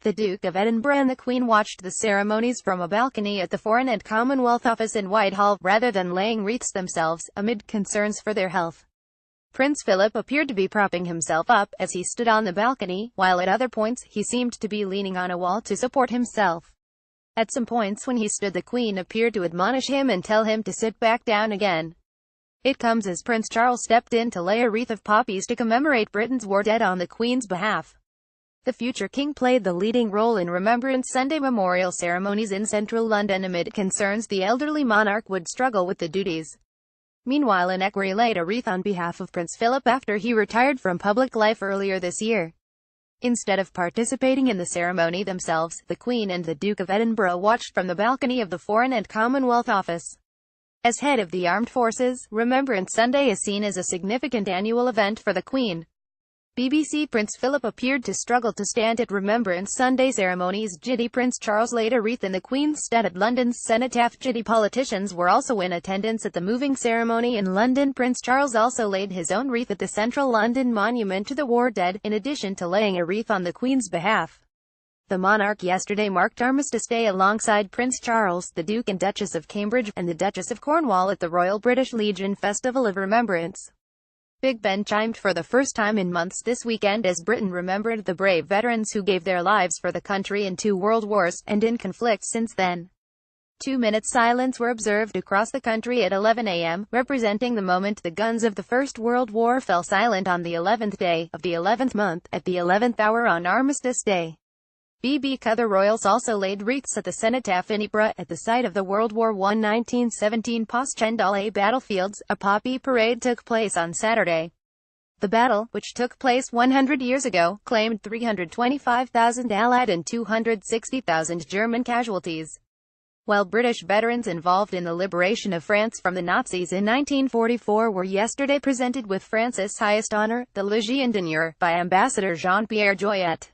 The Duke of Edinburgh and the Queen watched the ceremonies from a balcony at the Foreign and Commonwealth office in Whitehall, rather than laying wreaths themselves, amid concerns for their health. Prince Philip appeared to be propping himself up, as he stood on the balcony, while at other points, he seemed to be leaning on a wall to support himself. At some points when he stood, the Queen appeared to admonish him and tell him to sit back down again. It comes as Prince Charles stepped in to lay a wreath of poppies to commemorate Britain's war dead on the Queen's behalf. The future king played the leading role in Remembrance Sunday memorial ceremonies in central London amid concerns the elderly monarch would struggle with the duties. Meanwhile, an equerry laid a wreath on behalf of Prince Philip after he retired from public life earlier this year. Instead of participating in the ceremony themselves, the Queen and the Duke of Edinburgh watched from the balcony of the Foreign and Commonwealth office. As head of the armed forces, Remembrance Sunday is seen as a significant annual event for the Queen. BBC Prince Philip appeared to struggle to stand at Remembrance Sunday ceremonies. Prince Charles laid a wreath in the Queen's stead at London's cenotaph. Politicians were also in attendance at the moving ceremony in London. Prince Charles also laid his own wreath at the central London monument to the war dead, in addition to laying a wreath on the Queen's behalf. The monarch yesterday marked Armistice Day alongside Prince Charles, the Duke and Duchess of Cambridge, and the Duchess of Cornwall at the Royal British Legion Festival of Remembrance. Big Ben chimed for the first time in months this weekend as Britain remembered the brave veterans who gave their lives for the country in 2 world wars, and in conflict since then. 2 minutes silence were observed across the country at 11 a.m., representing the moment the guns of the First World War fell silent on the 11th day of the 11th month, at the 11th hour on Armistice Day. The royals also laid wreaths at the cenotaph in Ypres, at the site of the World War I 1917 Passchendaele battlefields. A poppy parade took place on Saturday. The battle, which took place 100 years ago, claimed 325,000 Allied and 260,000 German casualties. While British veterans involved in the liberation of France from the Nazis in 1944 were yesterday presented with France's highest honor, the Légion d'honneur, by Ambassador Jean-Pierre Joyet.